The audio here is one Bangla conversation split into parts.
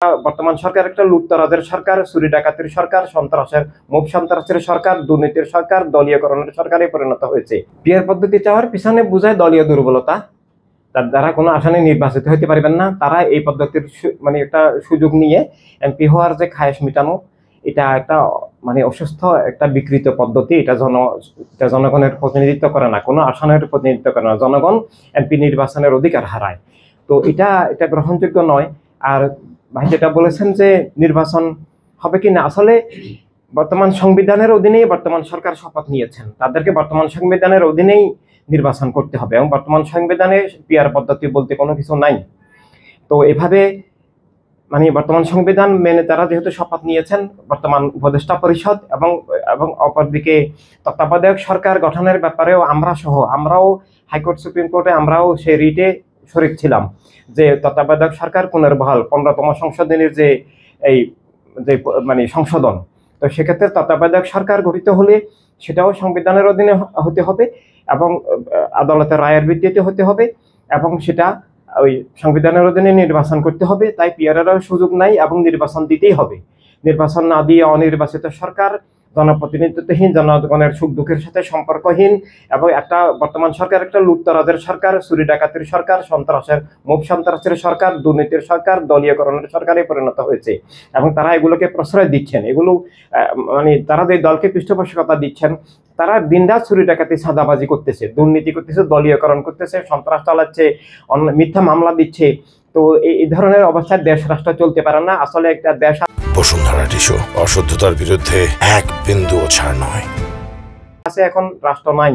বর্তমান সরকার একটা লুটতরাজের সরকার, চুরি ডাকাতির সরকার, সন্ত্রাসের মুখ সন্ত্রাসের সরকার, দুর্নীতির সরকার, দলীয়করণের সরকারে পরিণত হয়েছে। পিয়ার পদ্ধতি চাওয়ার পিছনে বোঝায় দলীয় দুর্বলতা। তার দ্বারা কোনো আসনে নির্বাচিত হতে পারবেন না। তারা এই পদ্ধতির মানে একটা সুযোগ নিয়ে এমপি হওয়ার যে খায়েশ মিটানো, এটা একটা মানে অসুস্থ একটা বিকৃত পদ্ধতি। এটা জনগণের প্রতিনিধিত্ব করে না, কোনো আসনের প্রতিনিধিত্ব করে না। জনগণ এমপি নির্বাচনের অধিকার হারায়। তো এটা গ্রহণযোগ্য নয়। আর ভাই যেটা বলেছেন যে নির্বাচন হবে কি না, আসলে বর্তমান সংবিধানের অধীনেই বর্তমান সরকার শপথ নিয়েছেন, তাদেরকে বর্তমান সংবিধানের অধীনেই নির্বাচন করতে হবে এবং বর্তমান সংবিধানে পিয়ার পদ্ধতি বলতে কোনো কিছু নাই। তো এভাবে মানে বর্তমান সংবিধান মেনে তারা যেহেতু শপথ নিয়েছেন, বর্তমান উপদেষ্টা পরিষদ এবং অপরদিকে তত্ত্বাবধায়ক সরকার গঠনের ব্যাপারেও আমরাও হাইকোর্ট সুপ্রিম কোর্টে আমরাও সেই রিটে শরিক ছিলাম যে তত্ত্বাবধায়ক সরকার পুনর্বহাল 15তম সংশোধনীর যে মানে সংশোধন। তো সেক্ষেত্রে তত্ত্বাবধায়ক সরকার গঠিত হলে সেটাও সংবিধানের অধীনে হতে হবে এবং আদালতের রায়ের ভিত্তিতে হতে হবে এবং সেটা ওই সংবিধানের অধীনে নির্বাচন করতে হবে। তাই পিয়ারেরও সুযোগ নাই এবং নির্বাচন দিতেই হবে। নির্বাচন না দিয়ে অনির্বাচিত সরকার, জনপ্রতিনিধিত্বহীন, জনগণের সুখ দুঃখের সাথে সম্পর্কহীন এবং একটা বর্তমান সরকার একটা লুটতরাজের সরকার, চুরি ডাকাতির সরকার, সন্ত্রাসের মুখ সন্ত্রাসের সরকার, দুর্নীতির সরকার, দলীয়করণের সরকারে পরিণত হয়েছে এবং তারা এগুলোকে প্রশ্রয় দিচ্ছেন। এগুলো মানে তারা যে দলকে পৃষ্ঠপোষকতা দিচ্ছেন, তারা দিনরাত চুরি ডাকাতি চাঁদাবাজি করতেছে, দুর্নীতি করতেছে, দলীয়করণ করতেছে, সন্ত্রাস চালাচ্ছে, মিথ্যা মামলা দিচ্ছে। তো এই ধরনের অবস্থায় দেশ রাষ্ট্র চলতে পারে না। আসলে একটা দেশ বসুন্ধরা টিস্যু অশুদ্ধতার বিরুদ্ধে এক বিন্দুও ছাড় নয়। আছে এখন রাষ্ট্র নাই,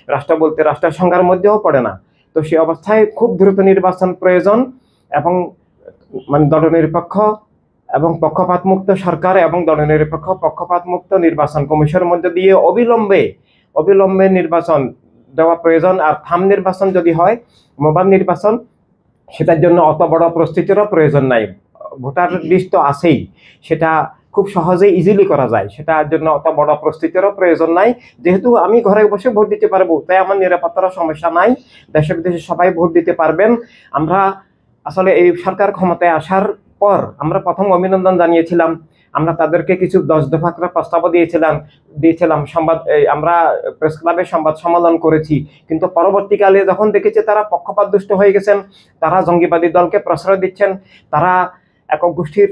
রাষ্ট্র বলতে রাষ্ট্রের সংজ্ঞার মধ্যেও পড়ে না। তো সেই অবস্থায় খুব দ্রুত নির্বাচন প্রয়োজন এবং মানে দলনিরপেক্ষ এবং পক্ষপাতমুক্ত সরকার এবং দলনিরপেক্ষ পক্ষপাতমুক্ত নির্বাচন কমিশনের মধ্যে দিয়ে অবিলম্বে নির্বাচন দেওয়া প্রয়োজন। আর থাম নির্বাচন যদি হয়, মোবাইল নির্বাচন, সেটার জন্য অত বড় প্রস্তুতিরও প্রয়োজন নাই। ভোটার লিস্ট তো আছেই, সেটা খুব সহজেই ইজিলি করা যায়, সেটার জন্য অত বড় প্রস্তুতিরও প্রয়োজন নাই। যেহেতু আমি ঘরে বসে ভোট দিতে পারবো, তাই আমার নিরাপত্তারও সমস্যা নাই। দেশে বিদেশে সবাই ভোট দিতে পারবেন। আমরা আসলে এই সরকার ক্ষমতায় আসার পর আমরা প্রথম অভিনন্দন জানিয়েছিলাম। আমরা তাদেরকে কিছু 10 দফা করে প্রস্তাবও দিয়েছিলাম আমরা প্রেস ক্লাবে সংবাদ সম্মেলন করেছি। কিন্তু পরবর্তীকালে যখন দেখেছি তারা পক্ষপাতদুষ্ট হয়ে গেছেন, তারা জঙ্গিবাদী দলকে প্রশ্রয় দিচ্ছেন, তারা একক গোষ্ঠীর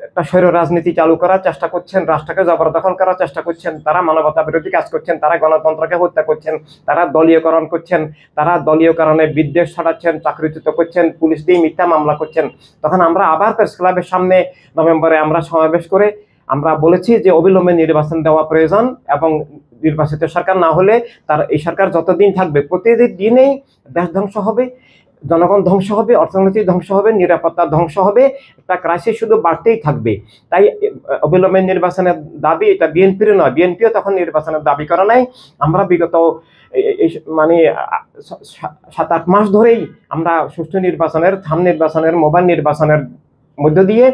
একটা স্বৈর রাজনীতি চালু করার চেষ্টা করছেন, রাষ্ট্রকে জবরদখল করার চেষ্টা করছেন, তারা মানবতা বিরোধী কাজ করছেন, তারা গণতন্ত্রকে হত্যা করছেন, তারা দলীয়করণ করছেন, তারা দলীয়করণে বিদ্বেষ ছড়াচ্ছেন, চাকরিচ্যুত করছেন, পুলিশ দিয়ে মিথ্যা মামলা করছেন। তখন আমরা আবার প্রেস ক্লাবের সামনে নভেম্বরে আমরা সমাবেশ করে আমরা বলেছি যে অবিলম্বে নির্বাচন দেওয়া প্রয়োজন এবং নির্বাচিত সরকার না হলে এই সরকার যতদিন থাকবে প্রতিদিনেই দেশ ধ্বংস হবে, জনগণ ধ্বংস হবে, অর্থনীতি ধ্বংস হবে, নিরাপত্তা ধ্বংস হবে, একটা ক্রাইসিস শুধু বাড়তেই থাকবে। তাই অবিলম্বে নির্বাচনের দাবি এটা বিএনপির নয়, বিএনপিও তখন নির্বাচনের দাবি করা নাই। আমরা বিগত মানে 7-8 মাস ধরেই আমরা সুষ্ঠু নির্বাচনের, থাম নির্বাচনের, মোবাইল নির্বাচনের মধ্য দিয়ে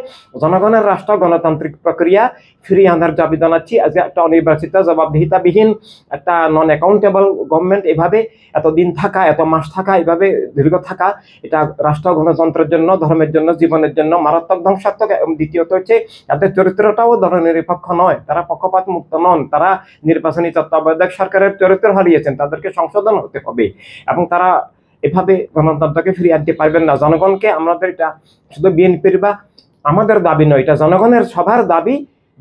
জনগণের রাষ্ট্র গণতান্ত্রিক প্রক্রিয়া ফিরিয়ে আনার দাবি জানাচ্ছি। আজকে একটা অনির্বাচিত, জবাবদিহিতাবিহীন একটা নন অ্যাকাউন্টেবল গভর্নমেন্ট এভাবে এতদিন থাকা, এত মাস থাকা, এভাবে দীর্ঘ থাকা, এটা রাষ্ট্র গণতন্ত্রের জন্য, ধর্মের জন্য, জীবনের জন্য মারাত্মক ধ্বংসাত্মক। দ্বিতীয়ত হচ্ছে তাদের চরিত্রটাও ধর্মনিরপেক্ষ নয়, তারা পক্ষপাত মুক্ত নন, তারা নির্বাচনী তত্ত্বাবধায়ক সরকারের চরিত্র হারিয়েছেন, তাদেরকে সংশোধন হতে হবে এবং তারা এভাবে গণতন্ত্রকে ফিরিয়ে আনতে পারবেন না। জনগণকে আমাদের, এটা শুধু বিএনপির বা আমাদের দাবি নয়, এটা জনগণের সবার দাবি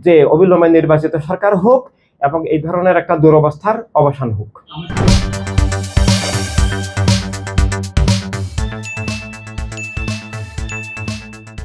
যে অবিলম্বে নির্বাচিত সরকার হোক এবং এই ধরনের একটা দুরবস্থার অবসান হোক।